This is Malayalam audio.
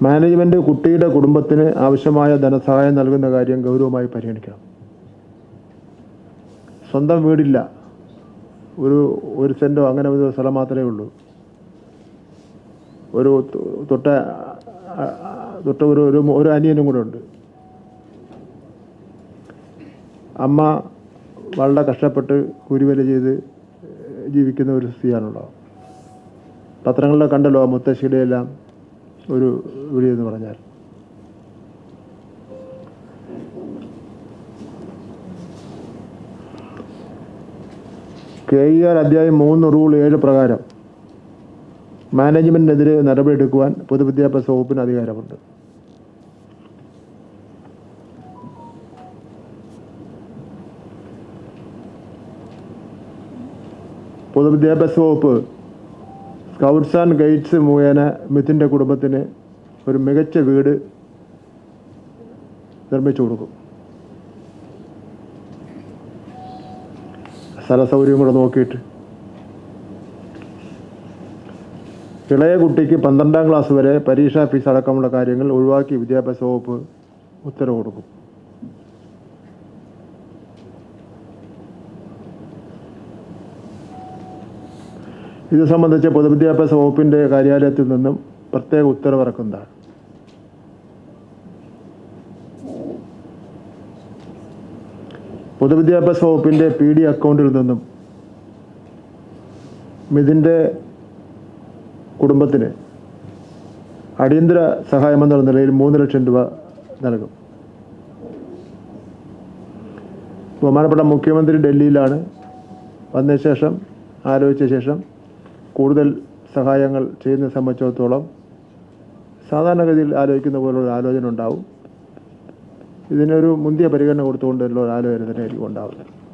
മാനേജ്മെൻറ്റ് കുട്ടിയുടെ കുടുംബത്തിന് ആവശ്യമായ ധനസഹായം നൽകുന്ന കാര്യം ഗൗരവമായി പരിഗണിക്കണം. സ്വന്തം വീടില്ല, ഒരു സെൻറ്റോ അങ്ങനെ ഒരു സ്ഥലം മാത്രമേ ഉള്ളൂ. ഒരു അനിയനും കൂടെ ഉണ്ട്. അമ്മ വളരെ കഷ്ടപ്പെട്ട് കൂലിവേല ചെയ്ത് ജീവിക്കുന്ന ഒരു സ്ത്രീയാണുള്ളത്. പത്രങ്ങളിലെ കണ്ടല്ലോ മുത്തശ്ശിയുടെ എല്ലാം ഒരു വീഡിയോ എന്ന് പറഞ്ഞാൽ. KER അധ്യായം 3 റൂൾ 7 പ്രകാരം മാനേജ്മെൻറ്റിനെതിരെ നടപടിയെടുക്കുവാൻ പൊതുവിദ്യാഭ്യാസ വകുപ്പിന് അധികാരമുണ്ട്. പൊതുവിദ്യാഭ്യാസ വകുപ്പ് സ്കൗട്ട്സ് ആൻഡ് ഗൈഡ്സ് മുഖേന മിഥുൻ്റെ കുടുംബത്തിന് ഒരു മികച്ച വീട് നിർമ്മിച്ചു കൊടുക്കും. സ്ഥല സൗകര്യം കൂടെ നോക്കിയിട്ട് ഇളയ കുട്ടിക്ക് 12ാം ക്ലാസ് വരെ പരീക്ഷാ ഫീസ് അടക്കമുള്ള കാര്യങ്ങൾ ഒഴിവാക്കി വിദ്യാഭ്യാസ വകുപ്പ് ഉത്തരവ് കൊടുക്കും. ഇത് സംബന്ധിച്ച് പൊതുവിദ്യാഭ്യാസ വകുപ്പിൻ്റെ കാര്യാലയത്തിൽ നിന്നും പ്രത്യേക ഉത്തരവിറക്കുന്നതാണ്. പൊതുവിദ്യാഭ്യാസ വകുപ്പിൻ്റെ PD അക്കൗണ്ടിൽ നിന്നും മിഥുൻ്റെ കുടുംബത്തിന് അടിയന്തര സഹായമെന്ന നിലയിൽ 3 ലക്ഷം രൂപ നൽകും. ബഹുമാനപ്പെട്ട മുഖ്യമന്ത്രി ഡൽഹിയിലാണ്. വന്ന ശേഷം ആലോചിച്ച ശേഷം കൂടുതൽ സഹായങ്ങൾ ചെയ്യുന്നതിനെ സംബന്ധിച്ചിടത്തോളം സാധാരണഗതിയിൽ ആലോചിക്കുന്ന പോലുള്ള ആലോചന ഉണ്ടാവും. ഇതിനൊരു മുന്തിയ പരിഗണന കൊടുത്തുകൊണ്ടുള്ള ഒരു ആലോചന തന്നെ ആയിരിക്കും ഉണ്ടാവുന്നത്.